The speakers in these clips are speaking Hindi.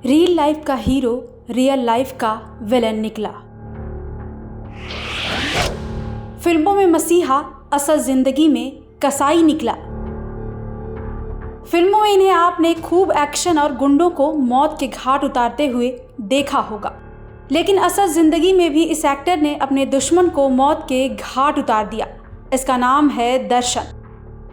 रियल लाइफ का हीरो रियल लाइफ का विलन निकला। फिल्मों में मसीहा असल जिंदगी में कसाई निकला। फिल्मों में इन्हें आपने खूब एक्शन और गुंडों को मौत के घाट उतारते हुए देखा होगा, लेकिन असल जिंदगी में भी इस एक्टर ने अपने दुश्मन को मौत के घाट उतार दिया। इसका नाम है दर्शन।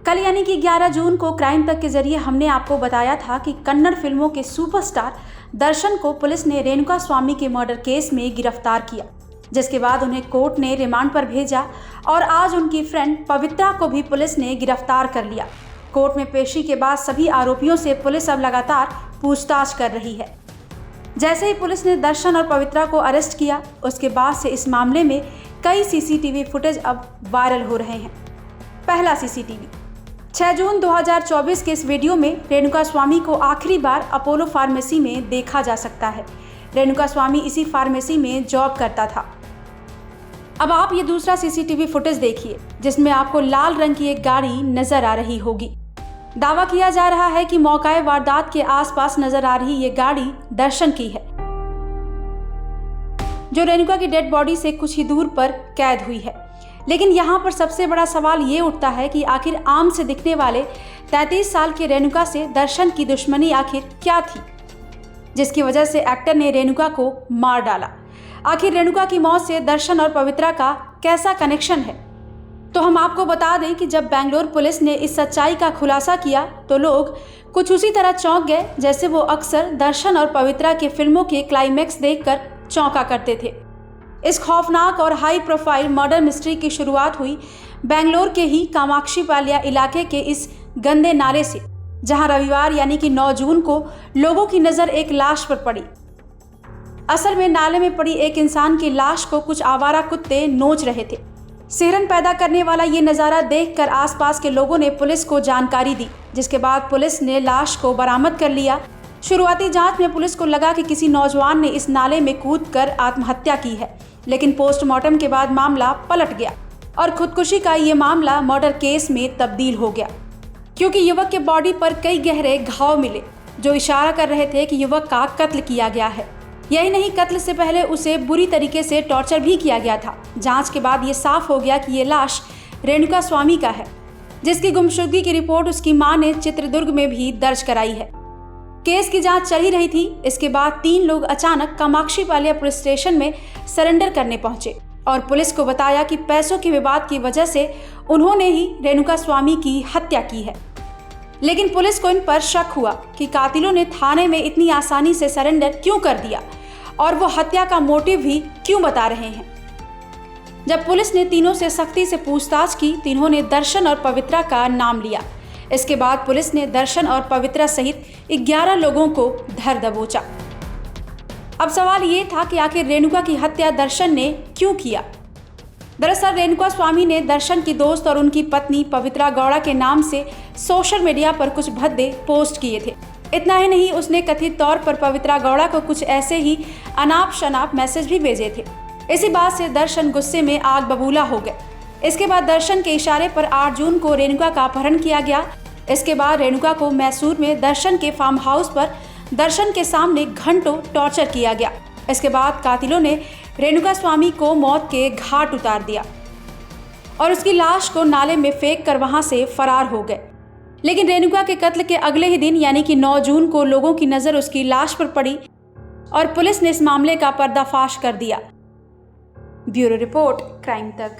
कल यानी कि 11 जून को क्राइम तक के जरिए हमने आपको बताया था कि कन्नड़ फिल्मों के सुपरस्टार दर्शन को पुलिस ने रेणुका स्वामी के मर्डर केस में गिरफ्तार किया, जिसके बाद उन्हें कोर्ट ने रिमांड पर भेजा और आज उनकी फ्रेंड पवित्रा को भी पुलिस ने गिरफ्तार कर लिया। कोर्ट में पेशी के बाद सभी आरोपियों से पुलिस अब लगातार पूछताछ कर रही है। जैसे ही पुलिस ने दर्शन और पवित्रा को अरेस्ट किया, उसके बाद से इस मामले में कई सीसीटीवी फुटेज अब वायरल हो रहे हैं। पहला सीसीटीवी 6 जून 2024 के इस वीडियो में रेणुका स्वामी को आखिरी बार अपोलो फार्मेसी में देखा जा सकता है। रेणुका स्वामी इसी फार्मेसी में जॉब करता था। अब आप ये दूसरा सीसीटीवी फुटेज देखिए, जिसमें आपको लाल रंग की एक गाड़ी नजर आ रही होगी। दावा किया जा रहा है कि मौकाए वारदात के आसपास नजर आ रही ये गाड़ी दर्शन की है, जो रेणुका की डेड बॉडी से कुछ ही दूर पर कैद हुई है। लेकिन यहाँ पर सबसे बड़ा सवाल ये उठता है कि आखिर आम से दिखने वाले 33 साल के रेणुका से दर्शन की दुश्मनी आखिर क्या थी, जिसकी वजह से एक्टर ने रेणुका को मार डाला। आखिर रेणुका की मौत से दर्शन और पवित्रा का कैसा कनेक्शन है? तो हम आपको बता दें कि जब बेंगलोर पुलिस ने इस सच्चाई का खुलासा किया तो लोग कुछ उसी तरह चौंक गए जैसे वो अक्सर दर्शन और पवित्रा के फिल्मों के क्लाइमैक्स देखकर चौंका करते थे। इस खौफनाक और हाई प्रोफाइल मर्डर मिस्ट्री की शुरुआत हुई बेंगलोर के ही कामाक्षी पालिया इलाके के इस गंदे नाले से, जहां रविवार यानी कि 9 जून को लोगों की नज़र एक लाश पर पड़ी। असल में नाले में पड़ी एक इंसान की लाश को कुछ आवारा कुत्ते नोच रहे थे। सिहरन पैदा करने वाला ये नज़ारा देखकर आसपास के लोगों ने पुलिस को जानकारी दी, जिसके बाद पुलिस ने लाश को बरामद कर लिया। शुरुआती जांच में पुलिस को लगा कि किसी नौजवान ने इस नाले में कूदकर आत्महत्या की है, लेकिन पोस्टमार्टम के बाद मामला पलट गया और खुदकुशी का ये मामला मर्डर केस में तब्दील हो गया, क्योंकि युवक के बॉडी पर कई गहरे घाव मिले जो इशारा कर रहे थे कि युवक का कत्ल किया गया है। यही नहीं, कत्ल से पहले उसे बुरी तरीके से टॉर्चर भी किया गया था। जांच के बाद ये साफ हो गया कि ये लाश रेणुका स्वामी का है, जिसकी गुमशुदगी की रिपोर्ट उसकी मां ने चित्रदुर्ग में भी दर्ज कराई है। केस की जांच चल ही रही थी। इसके बाद 3 लोग अचानक कामाक्षी पालिया पुलिस स्टेशन में सरेंडर करने पहुंचे और पुलिस को बताया कि पैसों के विवाद की वजह से उन्होंने ही रेणुका स्वामी की हत्या की है। लेकिन पुलिस को इन पर शक हुआ कि कातिलों ने थाने में इतनी आसानी से सरेंडर क्यों कर दिया और वो हत्या का मोटिव भी क्यों बता रहे हैं। जब पुलिस ने तीनों से सख्ती से पूछताछ की तो इन्होंने दर्शन और पवित्रा का नाम लिया। इसके बाद पुलिस ने दर्शन और पवित्रा सहित 11 लोगों को धर दबोचा। अब सवाल ये था कि आखिर रेणुका की हत्या दर्शन ने क्यों किया। दरअसल रेणुका स्वामी ने दर्शन की दोस्त और उनकी पत्नी पवित्रा गौड़ा के नाम से सोशल मीडिया पर कुछ भद्दे पोस्ट किए थे। इतना ही नहीं, उसने कथित तौर पर पवित्रा गौड़ा को कुछ ऐसे ही अनाप शनाप मैसेज भी भेजे थे। इसी बात से दर्शन गुस्से में आग बबूला हो गए। इसके बाद दर्शन के इशारे पर 8 जून को रेणुका का अपहरण किया गया। इसके बाद रेणुका को मैसूर में दर्शन के फार्म हाउस पर दर्शन के सामने घंटों टॉर्चर किया गया। इसके बाद कातिलों ने रेणुका स्वामी को मौत के घाट उतार दिया और उसकी लाश को नाले में फेंक कर वहां से फरार हो गए। लेकिन रेणुका के कत्ल के अगले ही दिन यानी कि 9 जून को लोगों की नज़र उसकी लाश पर पड़ी और पुलिस ने इस मामले का पर्दाफाश कर दिया। ब्यूरो रिपोर्ट, क्राइम तक।